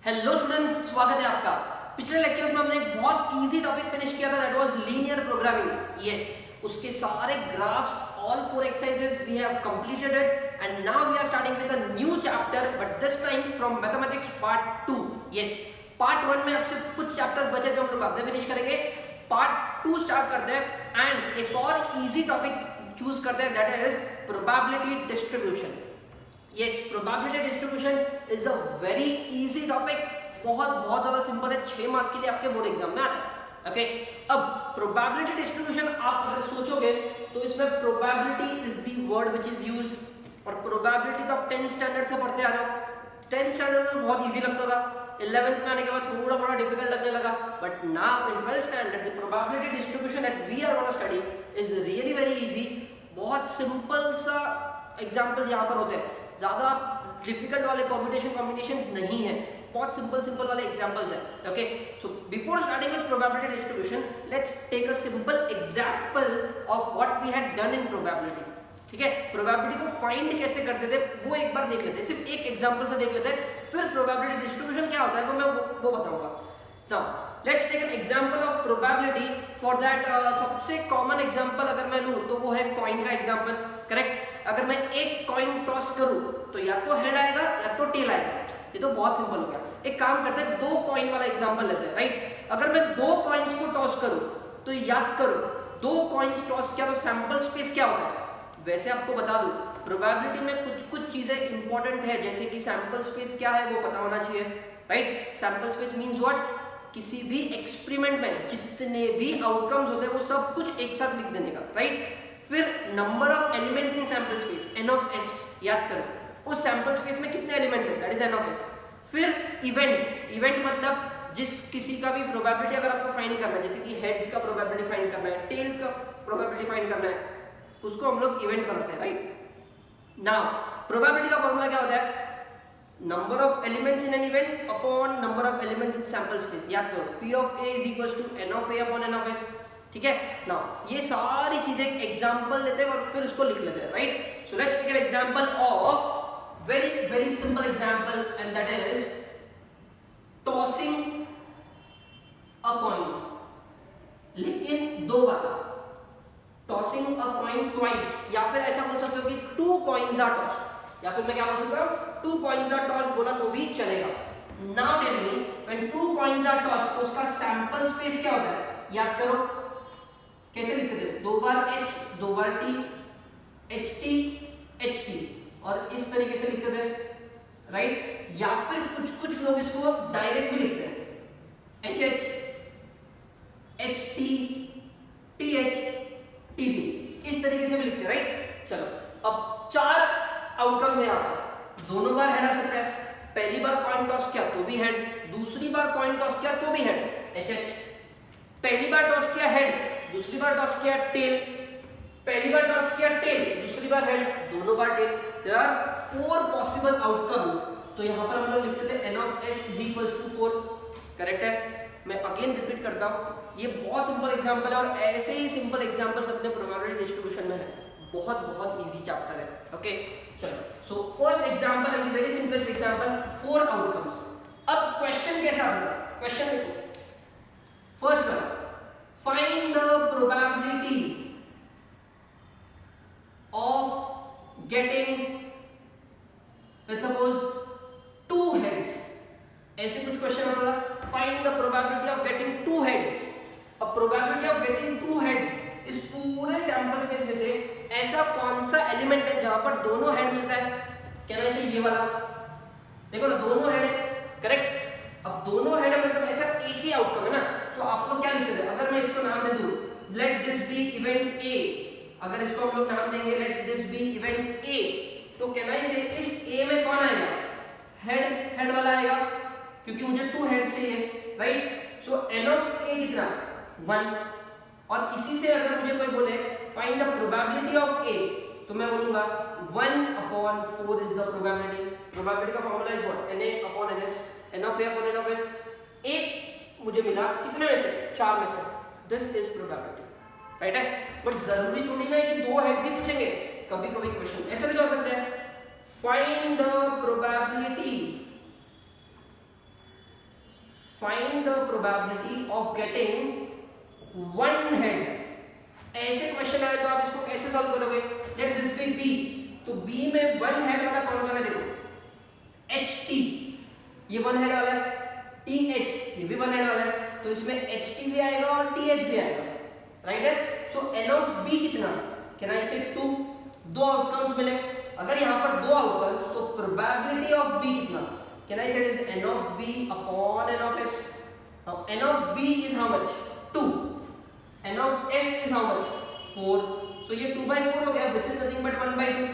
Hello students, स्वागत है आपका। पिछले लेक्चर्स में हमने एक बहुत इजी टॉपिक फिनिश किया था, that was linear programming. Yes, उसके सारे graphs, all 4 exercises we have completed it and now we are starting with a new chapter, but this time from mathematics part 2। Yes, part 1 में आपसे कुछ chapters बचे जो हम लोग बाद में फिनिश करेंगे। पार्ट 2 स्टार्ट करते हैं एंड एक और इजी टॉपिक चूज करते हैं, that is probability distribution. Yes, probability distribution is a very easy topic। बहुत ज्यादा सिंपल है, 6 मार्क के लिए आपके बोर्ड एग्जाम में आता है। ओके, अब probability distribution आप अगर सोचोगे तो इसमें probability is the word which is used, और probability तो आप 10th स्टैंडर्ड से पढ़ते आ रहे हो। 10th स्टैंडर्ड में बहुत इजी लगता था, 11th में आने के बाद थोड़ा डिफिकल्ट लगने लगा, but now in 12th standard the probability distribution that we are going to study is really very easy। बहुत सिंपल सा एग्जाम्पल यहाँ पर होते हैं, ज्यादा डिफिकल्ट वाले परम्यूटेशन कॉम्बिनेशंस नहीं है, बहुत सिंपल वाले एग्जांपल्स हैं। Okay, so before starting with probability distribution, let's take a simple example of what we had done in probability. ठीक है, प्रोबेबिलिटी को फाइंड कैसे करते थे वो एक बार देख लेते हैं, सिर्फ एक एग्जांपल से देख लेते हैं, फिर प्रोबेबिलिटी डिस्ट्रीब्यूशन क्या होता है वो मैं वो बताऊंगा। Now let's take an example of probability. For that सबसे कॉमन एग्जांपल अगर मैं लूं तो वो है कॉइन का एग्जांपल। करेक्ट, अगर मैं एक कॉइन टॉस करूं तो या तो हेड आएगा या तो टेल आएगा। ये तो बहुत सिंपल हो गया। एक काम करते हैं, 2 कॉइन वाला एग्जांपल लेते हैं। राइट, अगर मैं 2 कॉइन्स को टॉस करूं तो याद करो 2 कॉइन्स टॉस किया तो सैंपल स्पेस क्या होता है। वैसे आपको बता दूं, प्रोबेबिलिटी में कुछ चीजें इंपॉर्टेंट है, जैसे कि सैंपल स्पेस क्या है वो पता होना चाहिए। Right, sample space means what, किसी भी एक्सपेरिमेंट में जितने भी आउटकम्स होते हैं वो सब कुछ एक साथ लिख देने का। राइट, फिर number of elements in sample space, n of s, याद करो उस सैंपल स्पेस में कितने एलिमेंट्स हैं, that is n of s। फिर इवेंट मतलब जिस किसी का भी प्रोबेबिलिटी अगर आपको फाइंड करना है, जैसे कि हेड्स का प्रोबेबिलिटी फाइंड करना है, टेल्स का प्रोबेबिलिटी फाइंड करना है, उसको हम लोग इवेंट बनाते हैं। राइट, नाउ प्रोबेबिलिटी का फॉर्मूला क्या होता है, number of elements in an event upon number of elements in sample space. याद करो p of a is equals to n of a upon n of s। ठीक है, नाउ ये सारी चीजें एग्जांपल लेते हैं और फिर उसको लिख लेते हैं। Right, so let's take an example of very simple example and that is tossing a coin, लेकिन 2 बार। टॉसिंग अ कॉइन ट्वाइस, या फिर ऐसा बोल सकते हो कि 2 कॉइन्स आर टॉस्ड, या फिर मैं क्या बोल सकता हूं 2 कॉइन्स आर टॉस्ड बोला तो भी चलेगा। Now tell me, when 2 coins are tossed तो उसका सैंपल स्पेस क्या होता है, याद करो कैसे लिखते थे, 2 बार h 2 बार t, ht और इस तरीके से लिखते थे। राइट, या फिर कुछ लोग इसको डायरेक्ट भी लिखते हैं, hh ht th tt, इस तरीके से भी लिखते हैं। राइट, चलो अब 4 आउटकम्स है यहाँ पर, दोनों बार हेड आ सकता है। पहली बार कॉइन टॉस किया तो भी हेड, दूसरी बार कॉइन टॉस किया तो भी हेड, hh। पहली बार टॉस किया हेड, दूसरी बार टॉस किया टेल, पहली बार टॉस किया टेल, दूसरी बार हेड, दोनों बार tail. There are 4 possible outcomes, तो यहां पर हम लोग लिखते थे n of s is equals to 4। Correct है, मैं अगेन रिपीट करता हूं, ये बहुत सिंपल एग्जांपल है और ऐसे ही सिंपल एग्जांपल्स अपने प्रोबेबिलिटी डिस्ट्रीब्यूशन में है, बहुत इजी चैप्टर है। ओके, चलो so first example and the very simplest example, 4 outcomes. अब क्वेश्चन कैसा होगा, क्वेश्चन देखो, first one, find the probability of getting, let's suppose 2 heads। ऐसे कुछ क्वेश्चन होता था, find the probability of getting 2 heads। अब probability of getting 2 heads, इस पूरे सैंपल स्पेस में से ऐसा कौन सा एलिमेंट है जहां पर दोनों हेड मिलता है, क्या ना, ऐसे ये वाला, देखो ना दोनों हेड है। करेक्ट, अब दोनों हेड है मतलब ऐसा एक ही आउटकम है ना, तो आप लोग क्या लिखते थे, अगर मैं इसको नाम दे दूं let this be event A, अगर इसको हम लोग नाम देंगे let this be event A, तो कैन आई से इस ए में कौन आएगा, हेड वाला आएगा, क्योंकि मुझे 2 हेड्स चाहिए। Right, so n of a कितना, 1, और इसी से अगर मुझे कोई बोले find the probability of a, तो मैं बोलूंगा 1/4 इज द प्रोबेबिलिटी। प्रोबेबिलिटी का formula is what, na upon ns, n of a upon n of s। एक मुझे मिला कितने में से, 4 में से, दिस इज प्रोबेबिलिटी। राइट है, बट जरूरी थोड़ी ना है कि 2 हेड्स ही पूछेंगे, कभी क्वेश्चन ऐसे भी हो सकते हैं, find the probability find the probability of getting one head. ऐसे क्वेश्चन आए तो आप इसको कैसे सॉल्व करोगे? लेट दिस बी बी, तो बी में वन हेड वाला कौन कौन है? देखो एच टी, ये वन हेड वाला है, टी एच ये भी वन हेड वाला है, तो इसमें एच टी भी आएगा और टी एच भी आएगा, राइट है। सो एन ऑफ बी कितना? कैन आई से 2, दो आउटकम्स मिले। अगर यहाँ पर दो आउटकम्स तो प्रोबेबिलिटी ऑफ बी कितना? Can I say it is N of B upon N of S. Now N of B is how much? 2, N of S is how much? 4, so ये 2/4 हो गया, which is nothing but 1/2,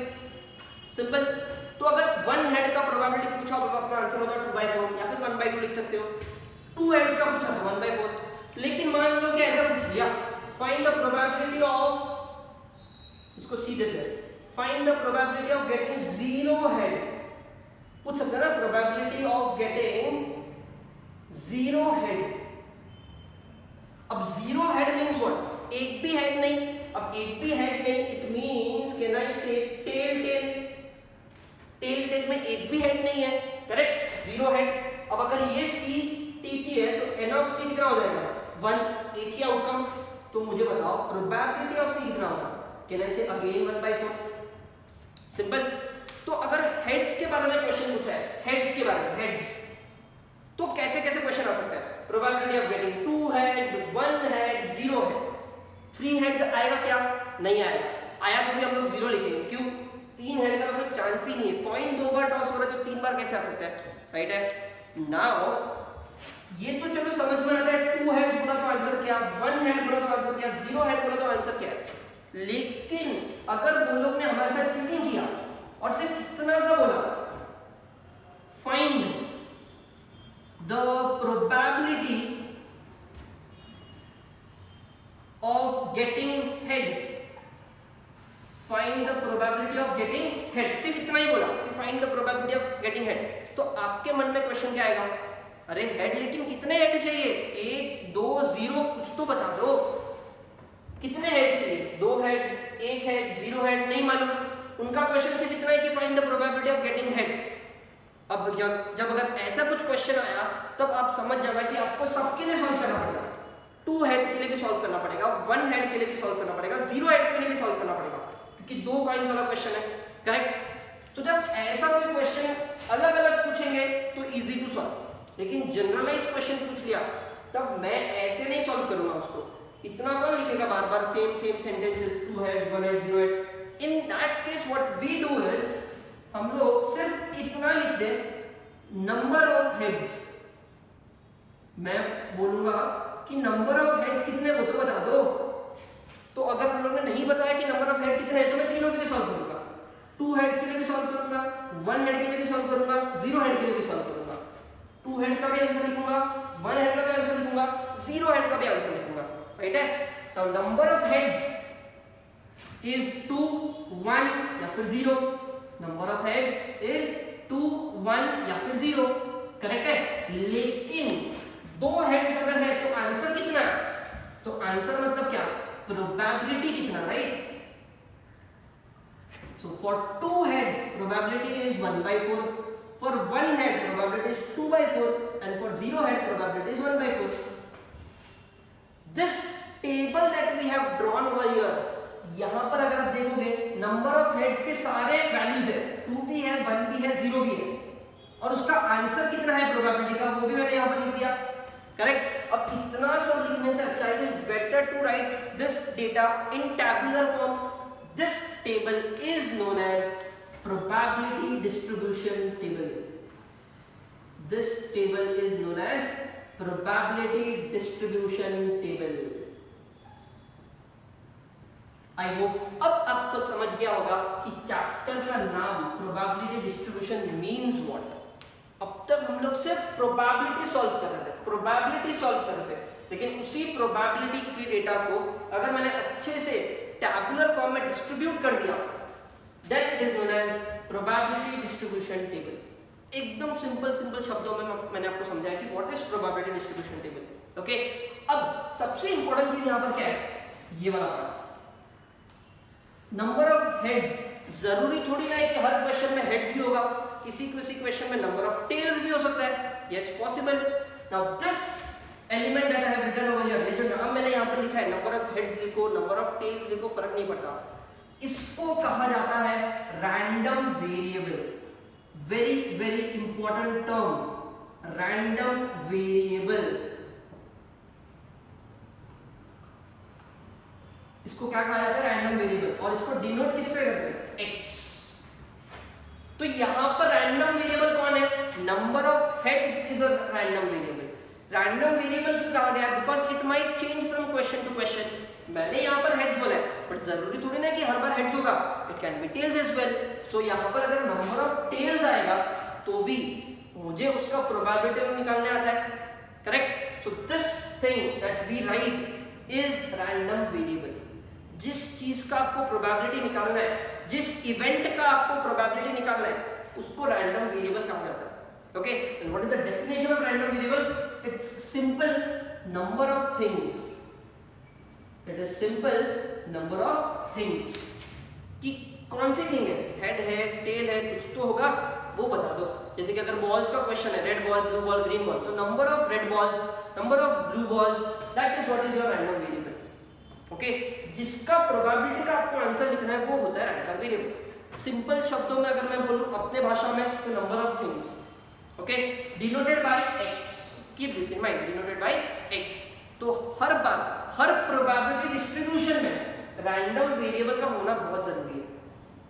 simple. तो अगर one head का probability पूछा होगा तो अपना आंसर होगा 2/4 या फिर 1/2 लिख सकते हो। टू हेड्स का पूछा तो 1/4, लेकिन मान लो कि ऐसा पूछ लिया, फाइंड द प्रोबेबिलिटी ऑफ, इसको सी देते हैं, find the probability of getting zero head. पूछ सकते हैं ना, probability of getting zero head. अब जीरो हेड मींस व्हाट? एक भी हेड नहीं। अब एक भी हेड नहीं, इट मींस कैन आई से टेल टेल। टेल टेल में एक भी हेड नहीं है, करेक्ट, जीरो हेड। अब अगर ये सी टी पी है तो एन ऑफ सी कितना हो जाएगा? 1, एक ही आउटकम। तो मुझे बताओ प्रोबेबिलिटी ऑफ सी कितना होगा? कैन आई से अगेन 1/4, सिंपल। तो अगर हेड्स के बारे में क्वेश्चन पूछा है, हेड्स के बारे में, हेड्स, तो कैसे कैसे क्वेश्चन आ सकता है? Probability of getting 2 head, 1 head, 0 head. 3 heads आएगा क्या? नहीं आएगा। आया तो भी हम लोग 0 लिखेंगे, क्यों? 3 हेड का कोई चांस ही नहीं है। कॉइन 2 बार टॉस हो रहा है तो 3 बार कैसे आ सकता है, राइट है। नाउ ये तो चलो समझ में आता है, 2 हेड्स बोला तो आंसर क्या, 1 हेड बोला तो आंसर क्या, 0 हेड बोला तो आंसर क्या है। लेकिन अगर वो लोग ने हमारे साथ चीटिंग किया और सिर्फ इतना सा बोला, find the probability of getting head, find the probability of getting head, सिर्फ इतना ही बोला कि find the probability of getting head, तो आपके मन में क्वेश्चन क्या आएगा? अरे हेड, लेकिन कितने हेड चाहिए? 1, 2, 0, कुछ तो बता दो। कितने हेड चाहिए? 2 हेड, 1 हेड, 0 हेड, नहीं मालूम। उनका क्वेश्चन सिर्फ इतना है कि find the probability of getting head. अब जब अगर ऐसा कुछ क्वेश्चन आया तब आप समझ जाना कि आपको सबके लिए सॉल्व करना पड़ेगा। 2 हेड्स के लिए भी सॉल्व करना पड़ेगा, 1 हेड के लिए भी सॉल्व करना पड़ेगा, 0 हेड के लिए भी सॉल्व करना पड़ेगा, क्योंकि 2 कॉइंस वाला क्वेश्चन है, करेक्ट। तो जब ऐसा कोई क्वेश्चन अलग अलग पूछेंगे तो इजी टू सॉल्व, लेकिन जनरलाइज क्वेश्चन पूछ लिया तब मैं ऐसे नहीं सॉल्व करूंगा उसको। इतना कौन लिखेगा बार बार same sentences, 2 head, 1 head, 0 head. In that case what we do is, हम लोग सिर्फ इतना लिख दें, नंबर ऑफ हेड्स। मैं बोलूंगा कि नंबर ऑफ हेड्स कितने वो तो बता दो। तो अगर हम लोग ने नहीं बताया कि नंबर ऑफ हेड कितने हैं तो मैं तीनों के लिए सॉल्व करूंगा, 2 हेड्स के लिए भी सॉल्व करूंगा, 1 हेड के लिए भी सॉल्व करूंगा, 0 हेड के लिए भी सॉल्व करूंगा। 2 हेड का भी आंसर लिखूंगा, 1 हेड का भी आंसर लिखूंगा, 0 हेड का भी आंसर लिखूंगा, राइट है। Now number of heads is 2, 1 या फिर 0। नंबर ऑफ हेड्स इज 2, 1 या फिर 0, करेक्ट है। लेकिन 2 हेड्स अगर है तो आंसर कितना है? तो आंसर मतलब क्या? प्रोबेबिलिटी कितना, right. So for 2 heads probability is 1/4, for 1 head probability is 2/4, and for 0 head probability is 1/4. This table that we have drawn over here, यहाँ पर अगर आप देखोगे नंबर ऑफ हेड्स के सारे वैल्यूज है, 2 भी है, 1 भी है, 0 भी है, और उसका आंसर कितना है प्रोबेबिलिटी का वो भी मैंने यहाँ पर लिख दिया, करेक्ट। अब इतना सब लिखने से अच्छा है, better to write this data in tabular form. This table is known as probability distribution table. This table is known as probability distribution table. I hope अब आपको समझ गया होगा कि चैप्टर का नाम probability distribution means what. अब तक हम लोग सिर्फ probability solve कर रहे थे, probability solve कर रहे थे, लेकिन उसी probability के डेटा को अगर मैंने अच्छे से टैबुलर फॉर्म में डिस्ट्रीब्यूट कर दिया, that it is known as probability distribution table. एकदम सिंपल शब्दों में मैंने आपको समझाया कि what is probability distribution table, okay. अब सबसे इंपॉर्टेंट चीज यहां पर क्या है? ये वाला पार्ट, नंबर ऑफ हेड्स। जरूरी थोड़ी ना है कि हर क्वेश्चन में हेड्स ही होगा, किसी क्वेश्चन में नंबर ऑफ टेल्स भी हो सकता है, yes possible. Now this element that I have written over here, ये जो नाम मैंने यहाँ पर लिखा है, नंबर ऑफ हेड्स लिखो, नंबर ऑफ टेल्स लिखो, फर्क नहीं पड़ता, इसको कहा जाता है random variable. Very very important term, random variable. इसको क्या कहा जाता है? Random variable. और इसको डिनोट किससे करते हैं? x। तो यहां पर रैंडम वेरिएबल कौन है? Number of heads is a random variable. Random variable क्यों कहा गया? Because it might change from question to question. मैंने यहाँ पर हेड्स बोला है, बट जरूरी थोड़ी ना कि हर बार हेड्स होगा, it can be tails as well. So यहाँ पर अगर नंबर ऑफ टेल्स आएगा तो भी मुझे उसका प्रोबेबिलिटी निकालने आता है, correct? So this thing that we write is random variable. जिस चीज का आपको प्रोबेबिलिटी निकालना है, जिस इवेंट का आपको प्रोबेबिलिटी निकालना है, उसको रैंडम वेरिएबल कहा जाता है। Okay, and what is the definition of random variable? It's simple number of things. It is simple number of things. कि कौन सी थिंग है? हेड है, टेल है, कुछ तो होगा, वो बता दो। जैसे कि अगर बॉल्स का क्वेश्चन है, red ball, blue ball, green ball, तो number of red balls, number of blue balls, that is what is your random variable. Okay, जिसका प्रोबेबिलिटी का आपको आंसर लिखना है वो होता है रैंडम वेरिएबल। सिंपल शब्दों में अगर मैं बोलूं अपने भाषा में, तो number of things, okay, denoted by x। Keep this in mind, denoted by x। तो हर बार, हर प्रोबेबिलिटी डिस्ट्रीब्यूशन में रैंडम वेरिएबल का होना बहुत जरूरी है।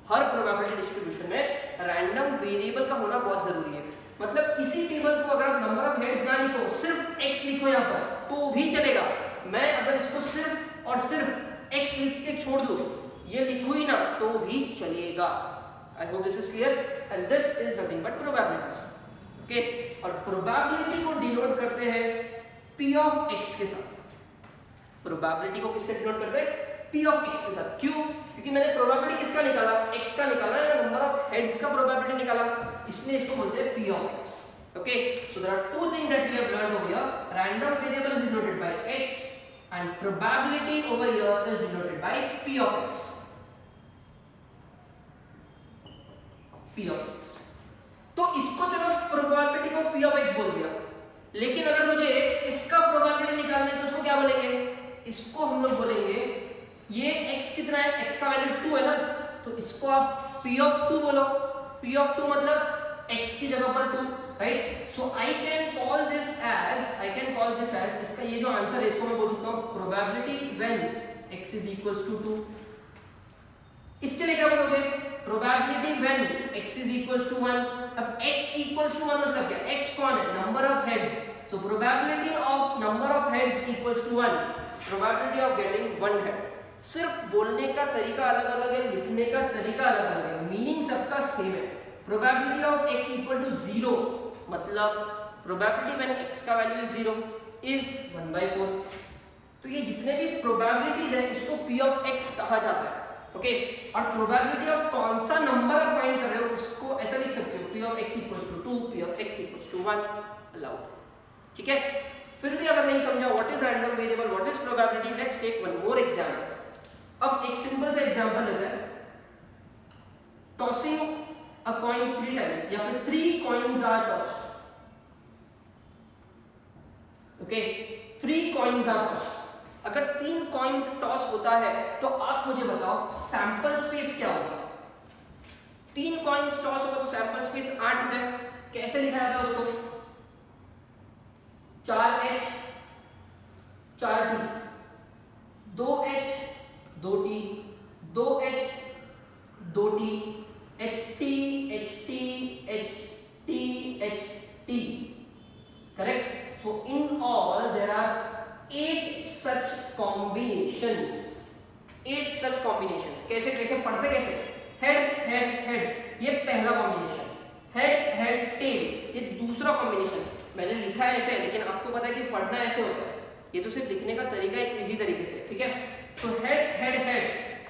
हर प्रोबेबिलिटी डिस्ट्रीब्यूशन में रैंडम वेरिएबल का होना बहुत जरूरी है। मतलब इसी टेबल को अगर आप नंबर ऑफ हेड्स ना लिखो, सिर्फ x लिखो यहाँ पर, तो भी चलेगा। मैं अगर इसको सिर्फ और सिर्फ x लिख के छोड़ दूं, ये लिखूं ही ना, तो भी चलेगा। आई hope this is clear. And this is nothing but probabilities. Okay, और प्रोबेबिलिटी को डिनोट करते हैं p ऑफ x के साथ। प्रोबेबिलिटी को किससे डिनोट करते हैं? p ऑफ x के साथ। क्यों? क्योंकि मैंने प्रोबेबिलिटी किसका निकाला? x का निकाला है, नंबर ऑफ हेड्स का प्रोबेबिलिटी निकाला, इसलिए इसको बोलते हैं p of x। Okay, so there are two things that we have learned over here. Random variable is denoted by x and probability over here is denoted by p of x. p of x। तो इसको चलो probability को p of x बोल दिया, लेकिन अगर मुझे इसका प्रोबेबिलिटी निकालना है तो उसको क्या बोलेंगे? इसको हम लोग बोलेंगे, ये x कितना है? x का वैल्यू 2 है ना, तो इसको आप p of 2 बोलो। p of 2 मतलब x की जगह पर 2, right? So I can call this as, इसका ये जो आंसर है इसको मैं बोल सकता हूँ probability when x is equals to 2। इसके लिए क्या बोलोगे? Probability when x is equals to 1। अब x इक्वल्स टू 1 मतलब क्या? x कौन है? Number of heads. So probability of number of heads equals to 1, probability of getting 1 head. सिर्फ बोलने का तरीका अलग अलग है, लिखने का तरीका अलग अलग है, मीनिंग सबका सेम है। Probability of x equal to 0 मतलब प्रोबेबिलिटी व्हेन x का वैल्यू इज 0 इज 1/4। तो ये जितने भी प्रोबेबिलिटीज है इसको p ऑफ x कहा जाता है। ओके, और प्रोबेबिलिटी ऑफ कौन सा नंबर आप फाइंड कर रहे हो उसको ऐसा लिख सकते हो, p of x equals to 2, p of x equals to 1। Allowed, ठीक है? फिर भी अगर नहीं समझा what is random variable, what is probability, let's take one more example. अब एक सिंपल सा एग्जांपल लेते हैं। टॉसिंग अ कॉइन 3 टाइम्स, या फिर 3 coins are tossed. Okay, 3 coins are tossed. अगर 3 कॉइन्स टॉस होता है तो आप मुझे बताओ सैंपल स्पेस क्या होगा? 3 कॉइन्स टॉस होगा तो सैंपल स्पेस 8 होता है। कैसे लिखा जाता है उसको? 4h 4t, 2h 2t, 2h 2t, ht ht ht ht, correct? So in all there are 8 such combinations, 8 such combinations। कैसे कैसे पढ़ते कैसे? हेड हेड हेड ये पहला कॉम्बिनेशन, हेड हेड टेल ये दूसरा कॉम्बिनेशन। मैंने लिखा है ऐसे, लेकिन आपको पता है कि पढ़ना ऐसे होता है, ये तो सिर्फ लिखने का तरीका है इजी तरीके से, ठीक है? तो हेड हेड हेड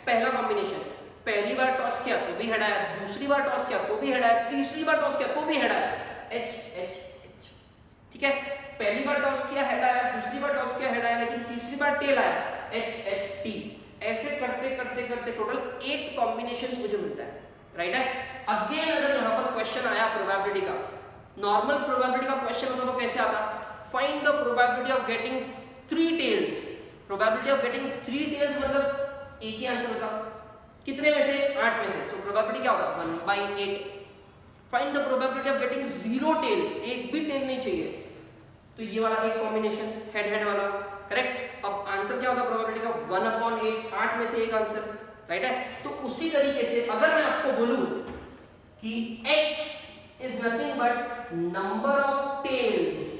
पहला कॉम्बिनेशन, पहली बार टॉस किया तो भी हेड आया, दूसरी बार टॉस किया तो भी हेड आया, तीसरी बार टॉस किया तो भी हेड आया, एच एच एच, ठीक है? पहली बार टॉस किया हेड आया, दूसरी बार टॉस किया हेड आया, लेकिन तीसरी बार टेल आया, एच एच टी। ऐसे करते करते करते टोटल 8 कॉम्बिनेशंस मुझे मिलता है, राइट है? अगेन अगर यहाँ पर क्वेश्चन आया प्रोबेबिलिटी का, नॉर्मल प्रोबेबिलिटी का क्वेश्चन होता तो कैसे आता? Find the probability of getting 3 tails. Probability of getting 3 tails मतलब एक ही आंसर का, कितने में से? 8 में से। तो प्रोबेबिलिटी क्या होगा? 1/8। Find the probability of getting 0 tails, एक भी टेल नहीं चाहिए, तो ये वाला एक कॉम्बिनेशन हेड हेड वाला, करेक्ट। अब आंसर क्या होगा प्रोबेबिलिटी का? 1/8, 8 में से एक आंसर, राइट है। तो उसी तरीके से अगर मैं आपको बोलूं कि x is nothing but number of tails,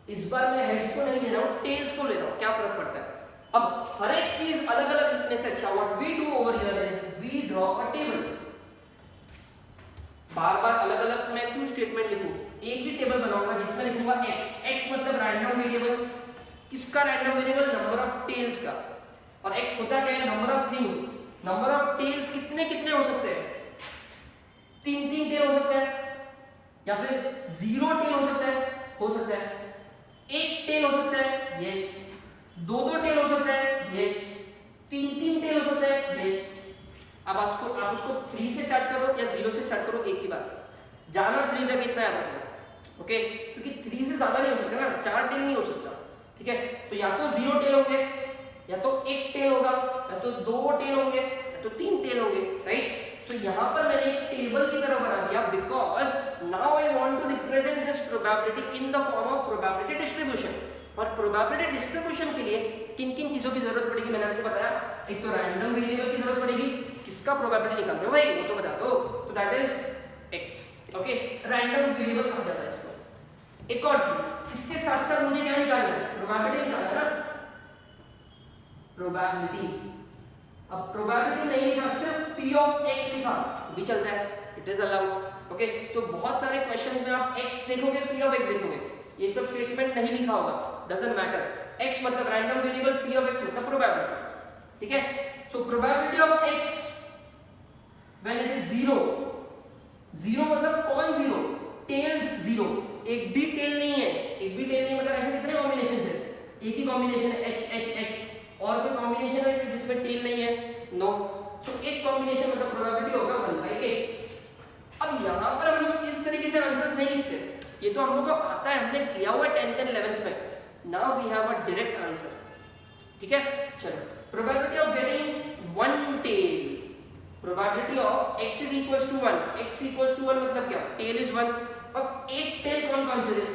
इस बार मैं हेड्स को नहीं ले रहा हूं, टेल्स को ले रहा हूं, क्या फर्क पड़ता है? अब हर एक चीज अलग अलग लिखने से अच्छा what we do over here is we draw a table. बार बार अलग अलग मैं क्यों स्टेटमेंट लिखूं? एक ही टेबल बनाऊंगा जिसमें लिखूंगा x, x मतलब रैंडम वेरिएबल। किसका random variable? Number of tails का। और x होता क्या है? Number of things. Number of tails कितने कितने हो सकते हैं? 3 टेल हो सकते हैं, या फिर 0 टेल हो सकता है, एक टेल हो सकता है, यस। 2 टेल हो सकता है, यस। 3 टेल हो सकता है, यस। अब आप उसको 3 से स्टार्ट करो या 0 से स्टार्ट करो, एक ही बात है। जाना 3 तक इतना याद रखना, ओके? क्योंकि 3 से ज्यादा नहीं हो सकता ना, 4 टेल नहीं हो सकता, ठीक है? तो या तो 0 टेल होंगे, या तो 1 टेल होगा, या तो 2 टेल होंगे, या तो 3 टेल होंगे, राइट? तो यहाँ पर मैंने एक टेबल की तरह बना दिया because now I want to represent this probability in the form of probability distribution. और प्रोबेबिलिटी डिस्ट्रीब्यूशन के लिए किन किन चीजों की जरूरत पड़ेगी मैंने आपको बताया। एक तो रैंडम वेरिएबल की जरूरत पड़ेगी, किसका प्रोबेबिलिटी निकाल रहे हो भाई वो तो बता दो, तो that is x, okay? Random variable कहा जाता है इसको। एक और चीज, इसके साथ साथ मुझे क्या निकालना है? प्रोबेबिलिटी निकालना है ना, प्रोबेबिलिटी। अब प्रोबेबिलिटी नहीं लिखा, सिर्फ p ऑफ x लिखा भी चलता है, इट इज अलाउड, ओके? सो बहुत सारे क्वेश्चंस में आप x देखोगे, p ऑफ x देखोगे, ये सब स्टेटमेंट नहीं लिखा होगा, डजंट मैटर। x मतलब random variable, p of x मतलब प्रोबेबिलिटी, ठीक है? सो probability of x when it is 0, 0 मतलब कौन 0? टेल्स 0, एक भी टेल नहीं है, एक भी टेल नहीं मतलब ऐसे कितने कॉम्बिनेशंस है? एक ही कॉम्बिनेशन है h h h, और कोई कॉम्बिनेशन है जिसमें टेल नहीं है? नो। तो एक कॉम्बिनेशन मतलब प्रोबेबिलिटी होगा 1/8। अब यहाँ पर हम लोग इस तरीके से आंसर्स नहीं लिखते, ये तो हम लोग को आता है, हमने किया हुआ 10th and 11th में। Now we have a direct answer, ठीक है? चलो, probability of getting 1 tail, probability of x is equals to 1, x equals to 1 मतलब क्या? Tail is 1। अब एक टेल कौन कौन से है?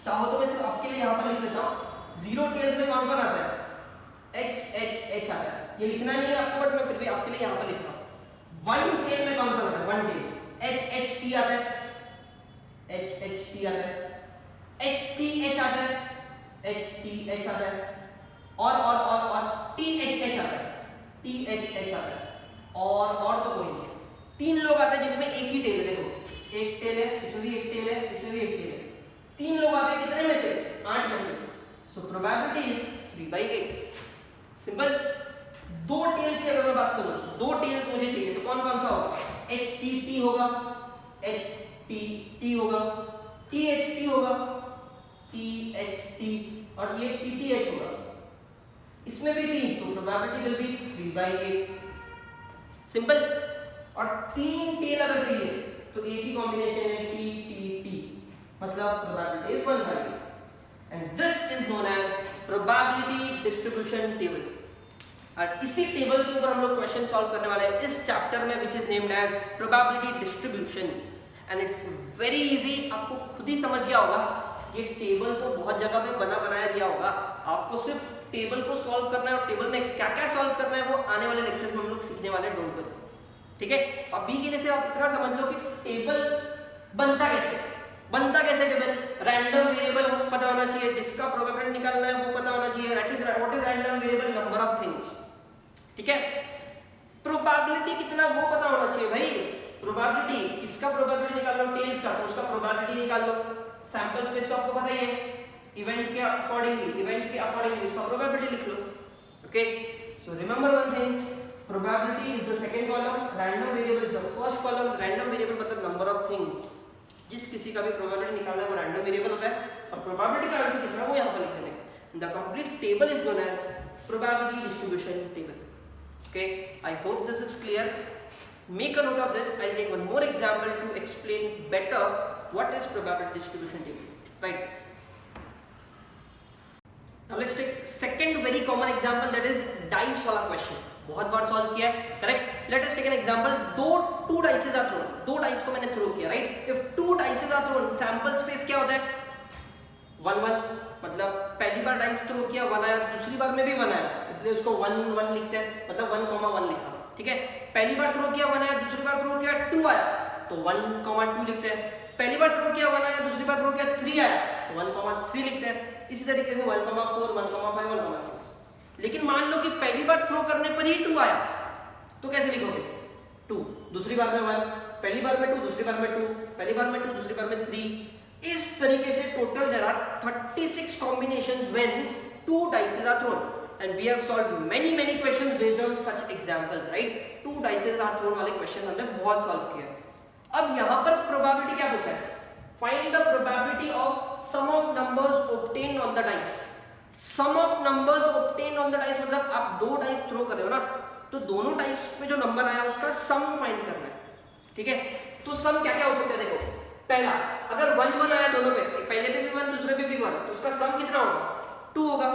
चाहो तो मैं सिर्फ आपके लिए यहाँ पर लिख लेता हूँ। 0 टेल्स में कौन कौन आता है? h h h आता है, ये लिखना नहीं है आपको बट मैं फिर भी आपके लिए यहाँ पर लिख रहा हूँ। 1 टेल में कौन कौन आता है? 1 टेल h h t आता है, h h t आता है, h t h आता है, h t h आता है, और t h h आता है, t h h आता है, और तो कोई नहीं। 3 लोग आते हैं जिसमें एक ही टेल है, देखो एक टेल है, इसमें भी एक टेल है, इसमें भी एक टेल है। 3 लोग आते हैं कितने में से? 8 में से। So probability is 3/8। Simple. 2 tail की अगर मैं बात करूं, 2 टेल्स मुझे चाहिए, तो कौन कौन सा होगा? h t t होगा, h t t होगा, t h t होगा, t h t, और ये t t h होगा। इसमें भी 3, तो प्रोबेबिलिटी विल बी 3/8। सिंपल। और 3 टेल अगर चाहिए तो एक ही कॉम्बिनेशन है t t t, मतलब probability is 1/8। and this is known as probability distribution table। और इसी टेबल के ऊपर हम लोग क्वेश्चन सॉल्व करने वाले हैं इस चैप्टर में, which is named as probability distribution and it's very easy। आपको खुद ही समझ गया होगा, ये टेबल तो बहुत जगह पे बना बनाया दिया होगा, आपको सिर्फ टेबल को सॉल्व करना है और टेबल में क्या क्या सॉल्व करना है वो आने वाले लेक्चर में हम लोग सीखने वाले हैं, डोंट वरी, ठीक है? अभी के लिए से आप इतना समझ लो कि टेबल बनता कैसे टेबल? रैंडम वेरिएबल वो पता होना चाहिए, जिसका प्रोबेबिलिटी निकालना है वो पता होना चाहिए, that is what is random variable? Number of things, ठीक है? प्रोबेबिलिटी कितना वो पता होना चाहिए भाई। प्रोबेबिलिटी किसका प्रोबेबिलिटी निकाल लो? टेल्स का, तो उसका प्रोबेबिलिटी निकाल लो। सैंपल स्पेस तो आपको पता ही है, इवेंट के अकॉर्डिंगली उसका प्रोबेबिलिटी लिख लो, okay? So remember one thing, probability is the second column, random variable is the first column. Random variable मतलब नंबर ऑफ थिंग्स, जिस किसी का भी प्रोबेबिलिटी निकालना है वो रैंडम वेरिएबल होता है, और प्रोबेबिलिटी का आंसर कितना वो यहाँ पर लिख देना। The complete table is known as probability distribution table, okay? I hope this is clear. Make a note of this. I'll take one more example to explain better what is probability distribution table. Write this. Now let's take second very common example, that is dice वाला question. बहुत बार solve किया है, correct. Let us take an example. Two dices are thrown. दो dice को मैंने throw किया, right. If two dices are thrown, sample space क्या होता है? 1 1. मतलब पहली बार डाइस थ्रो किया 1 आया, दूसरी बार में भी 1 आया, इसलिए उसको 1 1 लिखते हैं, मतलब 1,1 लिखा. ठीक है. पहली बार थ्रो किया 1 आया, दूसरी बार थ्रो किया 2 आया, तो 1,2 लिखते हैं. पहली बार थ्रो किया 1 आया, दूसरी बार थ्रो किया 3 आया, तो 1,3 लिखते हैं. इसी तरीके से 1,4 1,5 1,6. लेकिन मान लो कि पहली बार थ्रो करने पर ही 2 आया, तो कैसे लिखोगे? 2, दूसरी बार में 1, पहली बार में 2, दूसरी बार में 2, पहली बार में 2, दूसरी बार में 3. इस तरीके से total there are 36 combinations when 2 dices are thrown, and we have solved many questions based on such examples, right. 2 dices are thrown वाले क्वेश्चन हमने बहुत सॉल्व किए. अब यहाँ पर प्रोबेबिलिटी क्या पूछा है? Find the probability of sum of numbers obtained on the dice. Sum of numbers obtained on the dice मतलब आप 2 डाइस थ्रो कर रहे हो ना, तो दोनों डाइस में जो नंबर आया उसका सम फाइंड करना है. ठीक है. तो सम क्या क्या हो सकता है? देखो, पहला, अगर 1 1 आया दोनों पे, पहले पे भी 1 दूसरे पे भी 1, तो उसका सम कितना होगा? 2 होगा,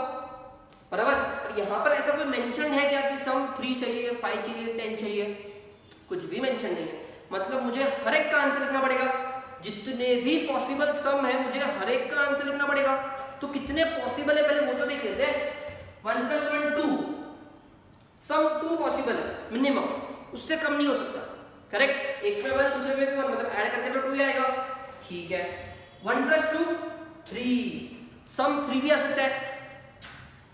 बराबर. और यहाँ पर ऐसा कोई मेंशन है क्या कि सम 3 चाहिए, 5 चाहिए, 10 चाहिए? कुछ भी मेंशन नहीं है. मतलब मुझे हर एक का आंसर लिखना पड़ेगा. जितने भी पॉसिबल सम है मुझे हर एक का आंसर लिखना पड़ेगा. तो कितने पॉसिबल है पहले वो तो देख लेते हैं. 1 + 1 2, सम 2 पॉसिबल है मिनिमम, उससे कम नहीं हो सकता, करेक्ट. एक में 1 दूसरे में भी 1, मतलब ऐड करके तो 2 ही आएगा. ठीक है. 1 + 2 3, सम 3 भी आ सकता है.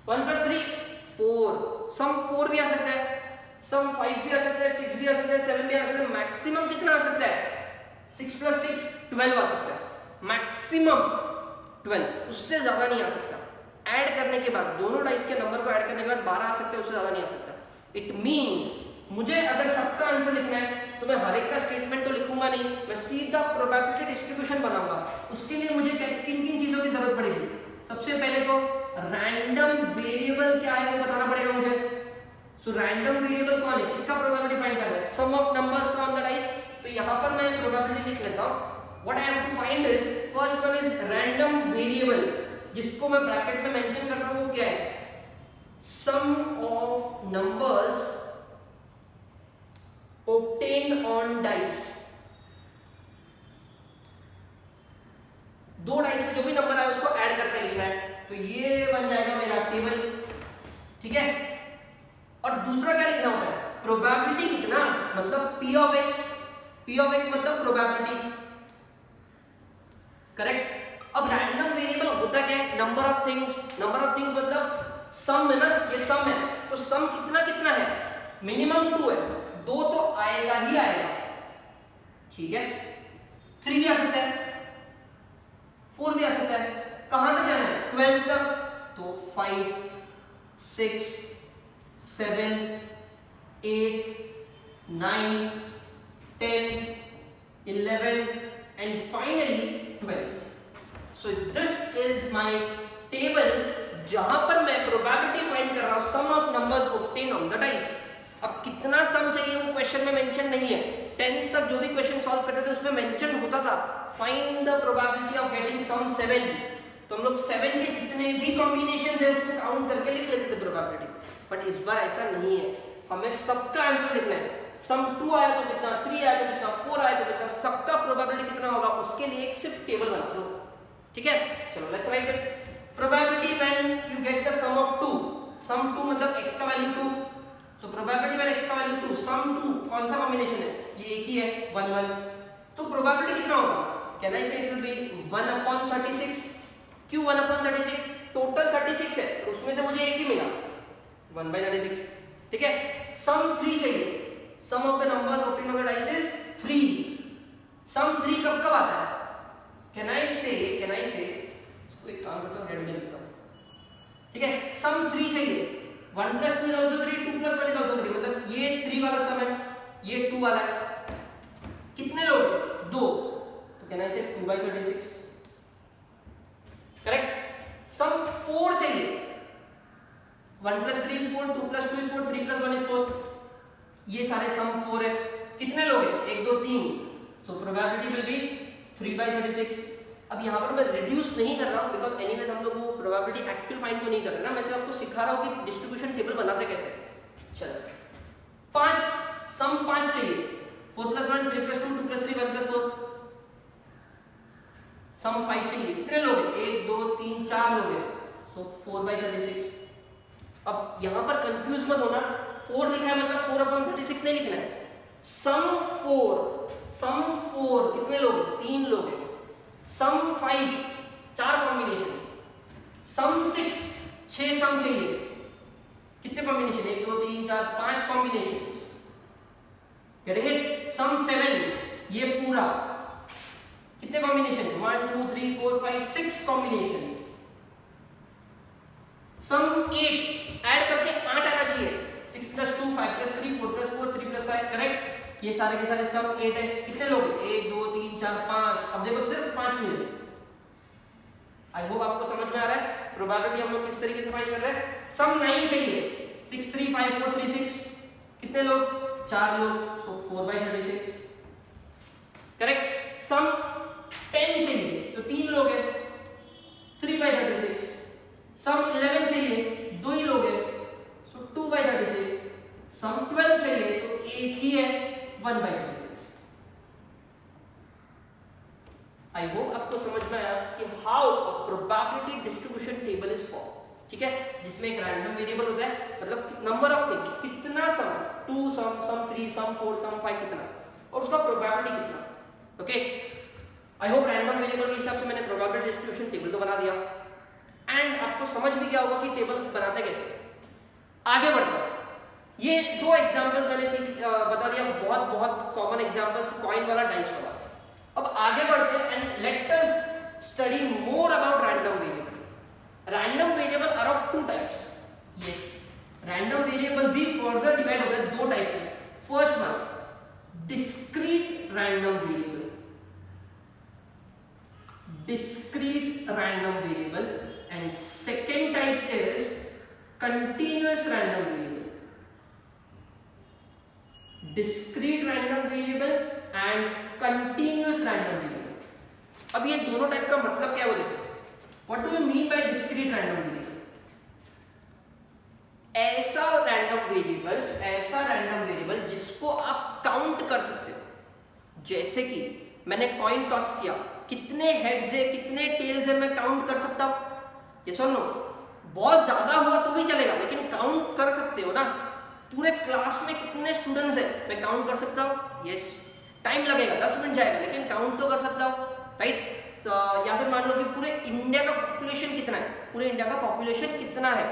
1 + 3 4, सम 4 भी आ सकता है. सम 5 भी आ सकता है, 6 भी आ सकता है, 7 भी आ सकता है. मैक्सिमम कितना आ सकता है? 6 + 6 12 आ सकता है, मैक्सिमम 12, उससे ज्यादा नहीं आ सकता. ऐड करने के बाद, दोनों डाइस के नंबर को ऐड करने के बाद 12 आ सकता है, उससे ज्यादा नहीं आ सकता. इट मींस मुझे अगर सबका आंसर लिखना है तो मैं हर एक का स्टेटमेंट तो लिखूंगा नहीं, मैं सीधा प्रोबेबिलिटी डिस्ट्रीब्यूशन बनाऊंगा. उसके लिए मुझे किन किन चीजों की जरूरत पड़ेगी? सबसे पहले तो रैंडम वेरिएबल क्या है वो बताना पड़ेगा मुझे. सो रैंडम वेरिएबल कौन है, इसका प्रोबेबिलिटी फाइंड करना है. Sum of numbers on the dice, तो यहां पर मैं प्रोबेबिलिटी लिख लेता हूं. What I have to find is, first one is random variable, जिसको मैं ब्रैकेट में मेंशन कर रहा हूं, वो क्या है? Sum of numbers obtained on dice. 2 dice में जो भी नंबर आया उसको ऐड करके लिखना है. तो ये बन जाएगा मेरा टेबल. ठीक है. और दूसरा क्या लिखना होता है? प्रोबेबिलिटी कितना, मतलब P of x. P of x मतलब प्रोबेबिलिटी, करेक्ट. अब रैंडम वेरिएबल होता क्या है? Number of things. Number of things मतलब सम है ना, ये सम है, तो सम कितना कितना है? मिनिमम 2 है, 2 तो आएगा ही आएगा. ठीक है. 3 भी आ सकता है, 4 भी आ सकता है. कहां तक जाना है? 12 तक. तो 5 6 7 8 9 10 11 and finally 12. So this is my table जहां पर मैं प्रोबेबिलिटी फाइंड कर रहा हूं sum of numbers obtained on the dice. अब कितना सम चाहिए वो क्वेश्चन में मेंशन नहीं है. 10 तक जो भी क्वेश्चन सॉल्व करते थे उसमें मेंशन होता था find the probability of getting sum 7. तो हम लोग 7 के जितने भी कॉम्बिनेशंस है उसको काउंट करके लिख लेते थे प्रोबेबिलिटी. बट इस बार ऐसा नहीं है, हमें सबका आंसर लिखना है. सम 2 आया तो कितना, 3 आया तो कितना, 4 आया तो कितना, सबका प्रोबेबिलिटी कितना होगा, उसके लिए एक सिर्फ टेबल बना दो. ठीक है. चलो let's write it. Probability when you get the sum of 2. Sum 2 मतलब x का वैल्यू 2. तो प्रोबेबिलिटी व्हेन x का वैल्यू 2, सम 2 कौन सा कॉम्बिनेशन है? ये एक ही है, 1 1. तो प्रोबेबिलिटी कितना होगा? Can I say it will be 1/36. क्यों 1/36? टोटल 36 है, तो उसमें से मुझे एक ही मिला, 1/36. ठीक है. सम 3 चाहिए. Sum of the numbers obtained on the dice is 3. Sum 3 कब कब आता है? कैन आई से इसको एक काम करता हूं, रेड में लिखता हूं. ठीक है. सम 3 चाहिए. 1 + 2 is also 3, 2 + 1 is also 3. मतलब ये 3 वाला सम है, ये 2 वाला है. कितने लोग? 2. तो कैन आई से 2/36. करेक्ट. सम 4 चाहिए. 1 + 3 is 4, 2 + 2 is 4, 3 + 1 is 4. ये सारे सम 4 है. कितने लोग हैं? 1 2 3. So probability will be 3/36. अब यहाँ पर मैं रिड्यूस नहीं कर रहा हूँ बिकॉज एनीवेज हम लोग वो प्रोबेबिलिटी एक्चुअल फाइंड तो नहीं कर रहे ना, मैं सिर्फ आपको सिखा रहा हूँ कि डिस्ट्रीब्यूशन टेबल बनाते कैसे। चलो 5 सम 5 चाहिए, 4 + 1 3 + 2 2 + 3 1 + 4, सम 5 चाहिए। कितने लोग हैं? 1 2 3 4 लोग हैं, सो 4/36। अब यहाँ पर कंफ्यूज मत होना, 4 लिखा है मतलब 4/36 नहीं लिखना है। सम 4 कितने लोग? 3 लोग हैं। सम 5 4 कॉम्बिनेशन। सम 6 6 सम चाहिए, कितने combination? 1 2 3 4 5 combinations. Getting it? Sum 7 ये पूरा कितने कॉम्बिनेशन? 1 2 3 4 5 6 कॉम्बिनेशंस। सम 8 ऐड करके 8 आना चाहिए, 6 + 2 5 + 3 4 + 4 3 + 5, करेक्ट। ये सारे के सारे सम 8 है। कितने लोग? 1 2 3 4 5। अब देखो सिर्फ 5 मिले। आई होप आपको समझ में आ रहा है प्रोबेबिलिटी हम लोग किस तरीके से फाइंड कर रहे हैं। सम 9 चाहिए, 6 3 5 4 3 6। कितने लोग? 4 लोग, सो 4/36, करेक्ट। सम 10 चाहिए तो 3 लोग हैं, 3/36। सम 11 चाहिए, 2 ही लोग हैं, सो 2/36। सम 12 चाहिए तो एक ही है, 1/36। आई होप आपको समझ में आया कि how a probability distribution table is form, ठीक है, जिसमें एक रैंडम वेरिएबल होता है, मतलब नंबर ऑफ थिंग्स, कितना सम, 2 सम 3 सम 4 सम 5 कितना, और उसका प्रोबेबिलिटी कितना। Okay, I hope random variable के हिसाब से मैंने प्रोबेबिलिटी डिस्ट्रीब्यूशन टेबल तो बना दिया एंड आपको समझ भी गया होगा कि टेबल बनाते कैसे। आगे बढ़ते हैं, ये 2 एग्जांपल्स मैंने बता दिया, बहुत बहुत कॉमन एग्जांपल्स, कॉइन वाला डाइस वाला। अब आगे बढ़ते हैं and let us study more about random variable. Random variable are of 2 types. Yes, random variable भी फर्दर डिवाइड हो गए 2 टाइप में। First one discrete random variable, discrete random variable, and second type is continuous random variable. Discrete random variable and continuous random variable. अब ये दोनों type का मतलब क्या है वो देखो। What do we mean by discrete random variable? ऐसा रैंडम वेरिएबल जिसको आप काउंट कर सकते हो। जैसे कि मैंने कॉइन टॉस किया, कितने हेड्स है कितने टेल्स है मैं काउंट कर सकता हूं। ये सुन लो, बहुत ज्यादा हुआ तो भी चलेगा लेकिन काउंट कर सकते हो ना। पूरे क्लास में कितने स्टूडेंट्स है मैं काउंट कर सकता हूं। यस, टाइम लगेगा, 10 मिनट जाएगा, लेकिन काउंट तो कर सकता हूं, राइट। या फिर मान लो कि पूरे इंडिया का पॉपुलेशन कितना है, पूरे इंडिया का पॉपुलेशन कितना है,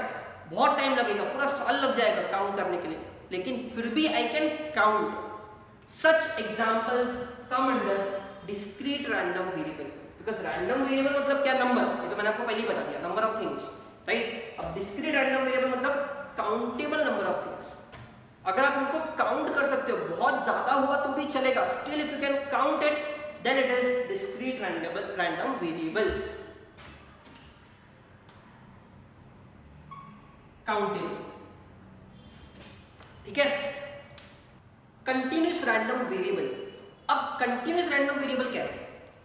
बहुत टाइम लगेगा, पूरा साल लग जाएगा काउंट करने के लिए, लेकिन फिर भी I can count. Such examples come under discrete random variable, because random variable मतलब क्या? नंबर, ये तो मैंने आपको पहले ही बता दिया, नंबर ऑफ थिंग्स, राइट। अब डिस्क्रीट रैंडम वेरिएबल मतलब काउंटेबल नंबर ऑफ थिंग्स। अगर आप उनको काउंट कर सकते हो, बहुत ज्यादा हुआ तो भी चलेगा, still if you can count it then it is discrete random variable, countable, ठीक है। कंटिन्यूस रैंडम वेरिएबल, अब कंटिन्यूस रैंडम वेरिएबल क्या है?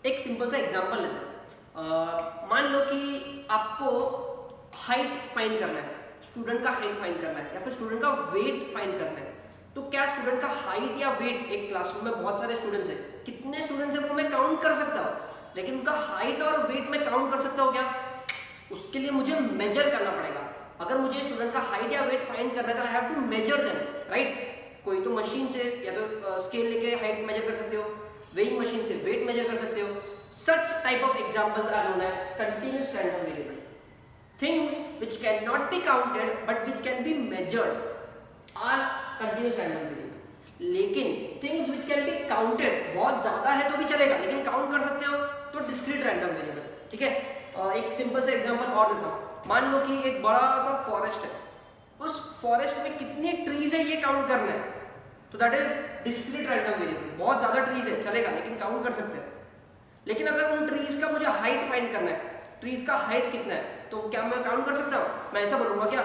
एक सिंपल सा एग्जांपल लेते हैं। मान लो कि आपको हाइट फाइंड करना है, स्टूडेंट का हाइट फाइंड करना है, या फिर स्टूडेंट का वेट फाइंड करना है। तो क्या स्टूडेंट का हाइट या वेट, एक क्लासरूम में बहुत सारे स्टूडेंट्स हैं, कितने स्टूडेंट्स हैं वो मैं काउंट कर सकता हूँ, लेकिन उनका हाइट और वेट मैं काउंट कर सकता हूँ क्या? उसके लिए मुझे मेजर करना पड़ेगा। अगर मुझे स्टूडेंट का हाइट या वेट फाइंड करना है तो I have to measure them, right. कोई तो मशीन से या तो स्केल लेके हाइट मेजर कर सकते हो, वेइंग मशीन से वेट मेजर कर सकते हो। Such type of examples are known as continuous random variable. Things which can not be counted but which can be measured are continuous random variable. लेकिन things which can be counted, बहुत ज्यादा है तो भी चलेगा लेकिन काउंट कर सकते हो, तो डिस्क्रीट रैंडम वेरिएबल, ठीक है। एक सिंपल सा एग्जांपल और देता हूँ। मान लो कि एक बड़ा सा फॉरेस्ट है, उस फॉरेस्ट में कितनी ट्रीज है ये काउंट करना है, तो that is discrete random variable. बहुत ज्यादा ट्रीज है चलेगा लेकिन काउंट कर सकते हैं। लेकिन अगर उन ट्रीज का मुझे हाइट फाइंड करना है, ट्रीज का हाइट कितना है, तो क्या मैं काउंट कर सकता हूँ? मैं ऐसा बोलूंगा क्या,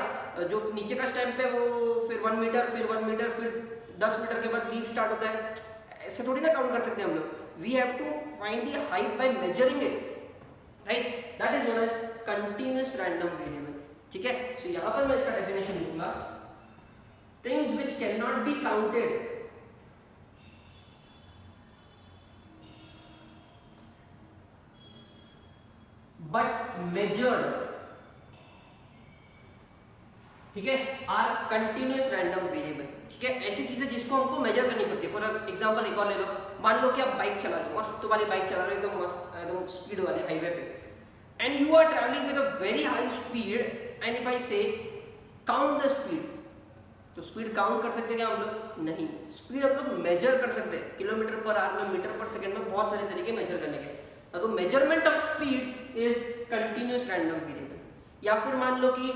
जो नीचे का स्टेम पे वो फिर 1 मीटर, फिर 1 मीटर, फिर 10 मीटर के बाद लीफ स्टार्ट होता है, ऐसे थोड़ी ना काउंट कर सकते हैं हम लोग। We have to find the height by measuring it, right, that is known as continuous random variable. ठीक है, सो यहां पर मैं इसका डेफिनेशन दूंगा, things which can not be counted but measured, ठीक है, आर कंटिन्यूअस रैंडम वेरिएबल। ठीक है, ऐसी चीजें जिसको हमको मेजर करनी पड़ती है। फॉर एग्जांपल एक और ले लो, मान लो कि आप बाइक चला रहे हो, मस्त वाली बाइक चला रहे हो, एकदम मस्त, एकदम स्पीड वाले हाईवे पे, and you are travelling with a very high speed, and if I say count the speed, तो स्पीड काउंट कर सकते हैं क्या हम लोग? नहीं। स्पीड हम लोग मेजर कर सकते हैं, किलोमीटर पर आवर में, मीटर पर सेकंड में, बहुत सारे तरीके मेजर करने के। तो measurement of speed is continuous random variable. या फिर मान लो कि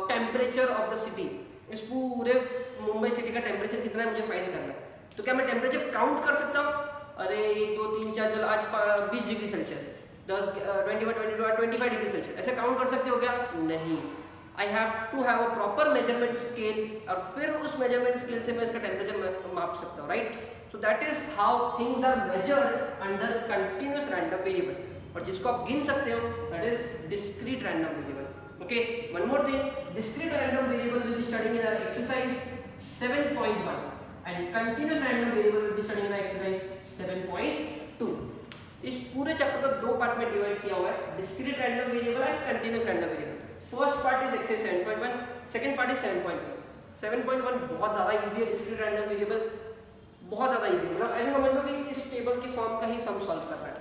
टेम्परेचर ऑफ द सिटी, इस पूरे मुंबई सिटी का टेम्परेचर कितना है मुझे फाइंड करना है, तो क्या मैं टेम्परेचर काउंट कर सकता हूँ? अरे 1 2 3 4 चल आज 20 डिग्री सेल्सियस, 10 21 22 25 डिग्री सेल्सियस, ऐसे काउंट कर सकते हो क्या? नहीं। I have to have a proper measurement scale, और फिर उस मेजरमेंट स्केल से मैं इसका टेम्परेचर माप सकता हूँ, right. So that is how things are measured under continuous random variable. और जिसको आप गिन सकते हो that is discrete random variable. Okay, one more thing, discrete random variable will be studying in our exercise 7.1 and continuous random variable will be studying in our exercise 7.2. इस पूरे chapter को दो पार्ट में डिवाइड किया हुआ है, discrete random variable and continuous random variable. First part is exercise 7.1, second part is 7.1. 7.1 बहुत ज़्यादा easy है, discrete random variable बहुत ज़्यादा easy है, मतलब ऐसे समझ लो कि इस टेबल के फॉर्म का ही सम सॉल्व करना है।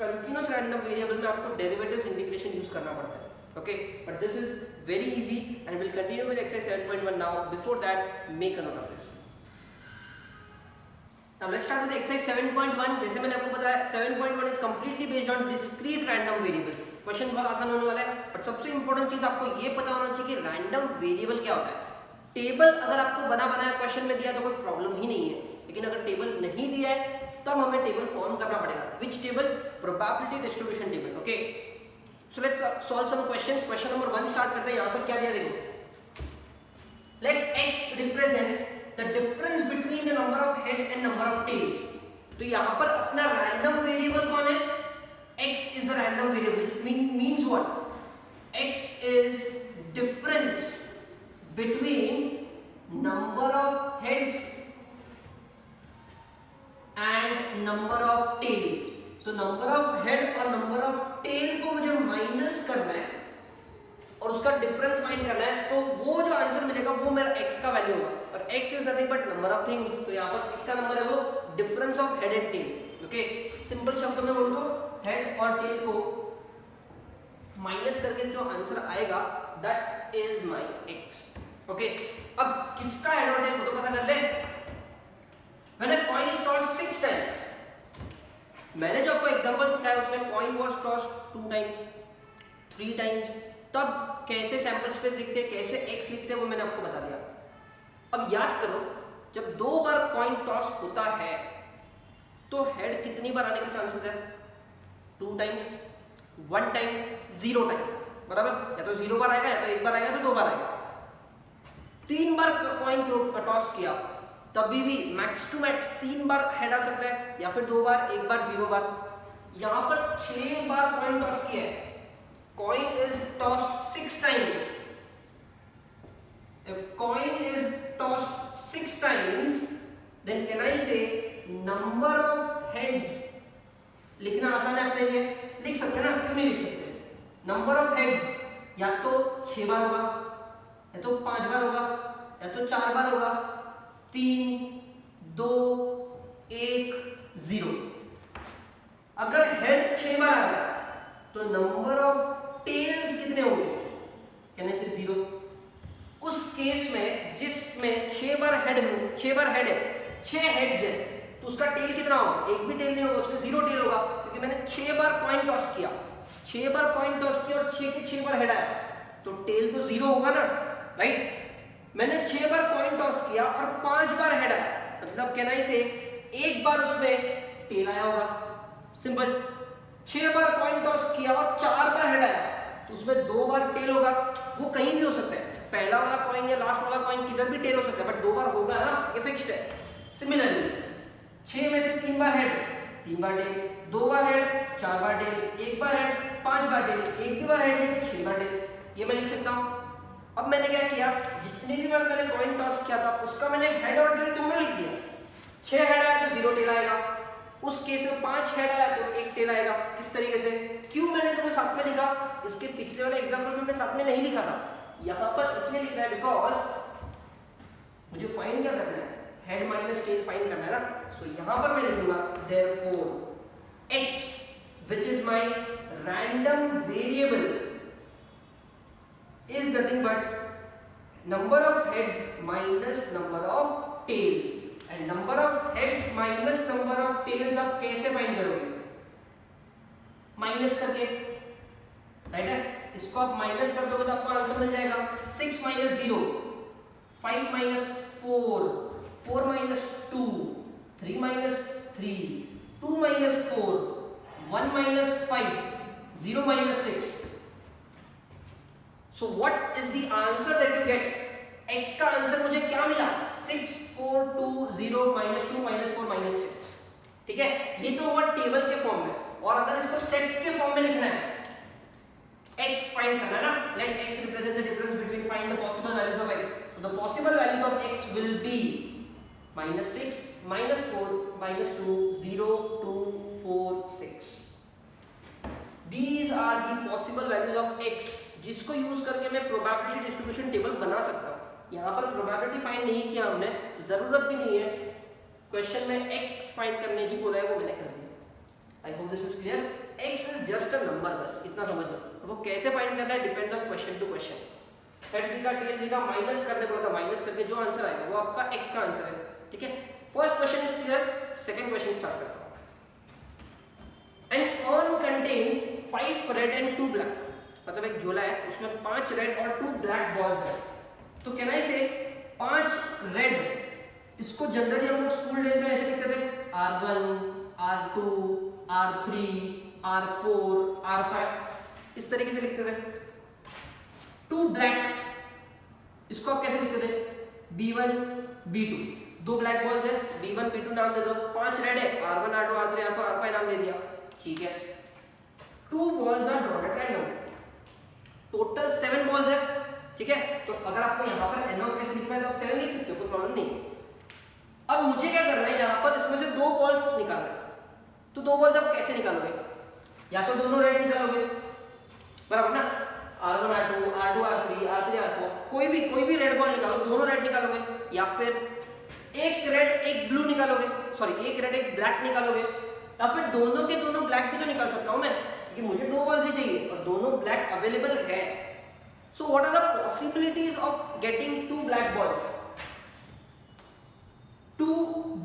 Continuous random variable में आपको डेरिवेटिव इंटीग्रेशन यूज करना पड़ता है। Okay, but this is very easy and we'll continue with exercise 7.1 now. Before that, make a note of this. Now let's start with exercise 7.1. जैसे मैंने आपको बताया 7.1 is completely based on discrete random variable. Question बहुत आसान होने वाला है, but सबसे इंपॉर्टेंट चीज आपको ये पता होना चाहिए कि रैंडम वेरिएबल क्या होता है। टेबल अगर आपको बना बनाया क्वेश्चन में दिया तो कोई प्रॉब्लम ही नहीं है, लेकिन अगर टेबल नहीं दिया है तब हमें टेबल फॉर्म करना पड़ेगा। Which table? Probability distribution table. Okay, so let's solve some questions. Question number 1 start करते हैं। यहाँ पर क्या दिया देखो, let x represent the difference between the number of head and number of tails. तो यहाँ पर अपना random variable कौन है? x is a random variable. It means what? x is difference between number of heads and number of tails. तो number of head और number of tell को मुझे माइनस करना है और उसका डिफरेंस फाइंड करना है, तो वो जो आंसर मिलेगा वो मेरा x का वैल्यू होगा, और x is nothing but number of things. तो यहाँ पर किसका नंबर है? वो difference of head and tail. Okay, simple शब्दों में बोल दो, हेड और टेल को माइनस करके जो आंसर आएगा that is my x। Okay, अब किसका हेड और टेल वो तो पता कर ले। When a coin is tossed 6 times, मैंने जो आपको एग्जांपल सिखाया उसमें coin was tossed 2 times 3 times, तब कैसे सैंपल स्पेस लिखते हैं, कैसे x लिखते हैं वो मैंने आपको बता दिया। अब याद करो, जब 2 बार कॉइन टॉस होता है तो हेड कितनी बार आने का चांसेस है? 2 टाइम्स, 1 टाइम, 0 टाइम, बराबर। या तो 0 बार आएगा, या तो 1 बार आएगा, तो 2 बार आएगा। 3 बार कॉइन टॉस किया तभी भी मैक्स टू मैक्स 3 बार हेड आ सकता है, या फिर 2 बार, 1 बार, 0 बार। यहां पर 6 बार कॉइन टॉस किया है, coin is tossed 6 times. If coin is tossed 6 times, then can I say number of heads? लिखना आसान है अपने लिए, लिख सकते हैं ना, क्यों नहीं लिख सकते? नंबर ऑफ हेड्स या तो 6 बार होगा, या तो 5 बार होगा, या तो 4 बार होगा। 3 2 1 0। अगर हेड 6 बार आ रहा है तो नंबर ऑफ टेल्स कितने होंगे? कहने से 0। उस केस में जिसमें 6 बार हेड है, 6 बार हेड है, 6 हेड्स है, तो उसका टेल कितना होगा? एक भी टेल नहीं होगा, उसमें 0 टेल होगा, क्योंकि मैंने 6 बार कॉइन टॉस किया, 6 बार कॉइन टॉस किया और 6 के 6 बार हेड आया, तो टेल तो 0 होगा ना, राइट। मैंने 6 बार कॉइन टॉस किया और 5 बार हेड आया, मतलब कहना इसे एक बार उसमें टेल आया होगा, सिंपल। 6 बार कॉइन टॉस किया और 4 बार हेड आया, तो उसमें 2 बार टेल होगा। वो कहीं भी हो सकता है, पहला वाला कॉइन या लास्ट वाला कॉइन किधर भी टेल हो सकता है, बट 2 बार होगा ना, ये फिक्स्ड है। सिमिलरली 6 में से 3 बार हेड, 3 बार टेल, 2 बार हेड, 4 बार टेल, 1 बार हेड, 5 बार टेल, एक भी बार हेड नहीं तो 6 बार टेल, ये मैं लिख सकता हूँ। अब मैंने क्या किया, जितनी भी बार मैंने कॉइन टॉस किया था उसका मैंने हेड और टेल दोनों लिख दिया। 6 हेड आया तो 0 टेल आएगा, उस केस में 5 हेड आया तो 1 टेल आएगा, इस तरीके से। क्यों मैंने तुम्हें साथ में लिखा, इसके पिछले वाले एग्जांपल में मैं साथ में नहीं लिखा था, यहाँ पर इसलिए लिख रहा है बिकॉज मुझे फाइंड क्या करना है, हेड माइनस टेल फाइंड करना है ना। सो यहाँ पर मैं लिखूंगा therefore x which is my random variable is nothing but number of heads minus number of tails, and number of heads minus number of tails आप कैसे फाइंड करोगे, माइनस करके, राइट है। इसको आप माइनस कर दोगे तो आपको आंसर मिल जाएगा 6 minus 0, 5 minus 4, 4 minus 2, 3 minus 3, 2 minus 4, 1 minus 5, 0 minus 6. So what is the answer that you get? X का आंसर मुझे क्या मिला, 6, 4, 2, 0, minus 2, minus 4, minus 6. ठीक है, ये तो हुआ टेबल के फॉर्म में। और अगर इसको सेट्स के फॉर्म में लिखना है, x फाइंड करना है ना, let x represent the difference between find the possible values of x. So the possible values of x will be minus 6, minus 4, minus 2, 0, 2, 4, 6. These are the possible values of x, जिसको use करके मैं probability distribution table बना सकता हूँ। यहाँ पर probability find नहीं किया हमने, जरूरत भी नहीं है, क्वेश्चन में x फाइंड करने की बोला है, वो मैंने कर दिया। I hope this is clear. x is just a number, बस इतना समझ लो। वो कैसे फाइंड करना है depends on question to question. Head का टेल का माइनस करने बोला था, माइनस करके जो आंसर आएगा वो आपका x का आंसर है। ठीक है, first question is clear. Second question start करता हूँ। An urn contains 5 red and 2 black, मतलब एक झोला है उसमें 5 रेड और 2 ब्लैक बॉल्स है। तो कैन आई से 5 रेड, इसको जनरली हम लोग स्कूल डेज में ऐसे लिखते थे R1, R2, R3, R4, R5, इस तरीके से लिखते थे। 2 ब्लैक, इसको आप कैसे लिखते थे B1, B2, 2 ब्लैक बॉल्स है, B1, B2 नाम दे दो। 5 रेड है, R1, R2, R3, R4, R5 नाम दे दिया, ठीक है। 2 balls are drawn at random, total 7 balls है, ठीक है। तो अगर आपको यहाँ पर n of s लिखना है तो आप 7 लिख सकते हो, कोई प्रॉब्लम नहीं। अब मुझे क्या करना है, यहाँ पर इसमें से 2 balls निकालना है। तो 2 balls आप कैसे निकालोगे, या तो दोनों रेड निकालोगे, बराबर ना, R1, R2, R2, R3, R3, R4, कोई भी रेड बॉल निकालो, दोनों रेड निकालोगे, या फिर एक रेड एक ब्लू निकालोगे, सॉरी एक रेड एक ब्लैक निकालोगे, या फिर दोनों के दोनों ब्लैक भी तो निकाल सकता हूं मैं, क्योंकि मुझे 2 बॉल्स ही चाहिए और दोनों ब्लैक अवेलेबल है। So what are the possibilities of getting 2 black balls? 2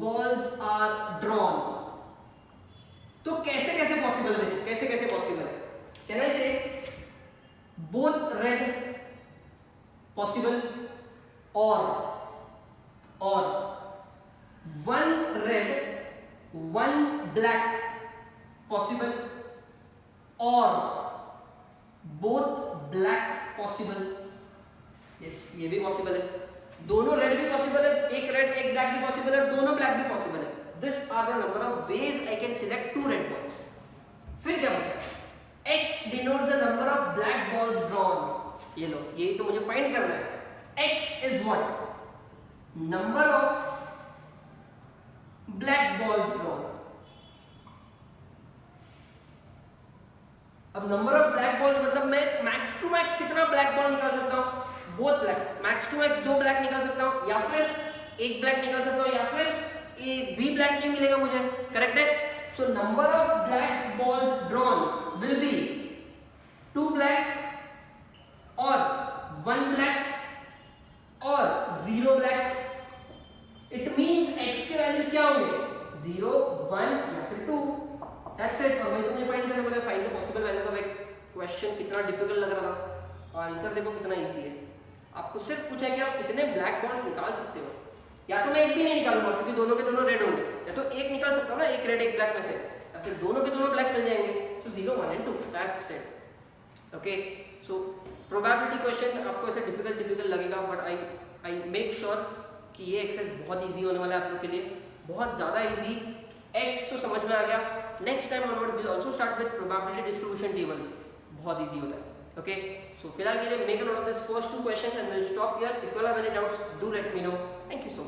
balls are drawn. तो कैसे कैसे पॉसिबल है, कैसे कैसे पॉसिबल है? कैन आई से बोथ रेड पॉसिबल और 1 रेड 1 ब्लैक पॉसिबल और बोथ ब्लैक पॉसिबल। यस, ये भी पॉसिबल है, दोनों रेड भी पॉसिबल है, एक रेड एक ब्लैक भी पॉसिबल है, दोनों ब्लैक भी पॉसिबल है। This are the number of ways I can select 2 red balls. फिर क्या बचा, x denotes the number of black balls drawn. ये लो, यही तो मुझे फाइंड करना है। x is what, number of black balls drawn. अब नंबर ऑफ ब्लैक बॉल्स मतलब मैं मैक्स टू मैक्स कितना ब्लैक बॉल निकाल सकता हूं, both black, max to max 2 black निकाल सकता हूं, या फिर एक ब्लैक निकाल सकता हूं, या फिर एक भी ब्लैक नहीं मिलेगा मुझे, करेक्ट है। So number of black balls drawn will be 2 black और 1 ब्लैक और 0 ब्लैक। इट मींस x के वैल्यूज क्या होंगे, 0, 1 या फिर 2। That's it. और मैं तो मुझे फाइंड करने बोला, find the possible values of x। Question कितना डिफिकल्ट लग रहा था, आंसर देखो कितना इजी है। आपको सिर्फ पूछा है कि आप कितने ब्लैक बॉल्स निकाल सकते हो। या तो मैं एक भी नहीं निकालूंगा क्योंकि दोनों के दोनों रेड होंगे, या तो एक निकाल सकता हूं ना, एक रेड एक ब्लैक में से, या फिर दोनों के दोनों ब्लैक मिल जाएंगे। तो 0, 1 and 2, that's it. Okay, so probability question आपको ऐसे डिफिकल्ट लगेगा, बट आई मेक श्योर कि ये एक्सरसाइज बहुत इजी होने वाला है आप लोग के लिए, बहुत ज़्यादा इजी। x तो समझ में आ गया। Next time onwards will also start with probability distribution tables. बहुत ईजी होता है। ओके, सो फिलहाल के लिए make a note of this first 2 question and will stop here. If you have any doubts do let me know. Thank you so much.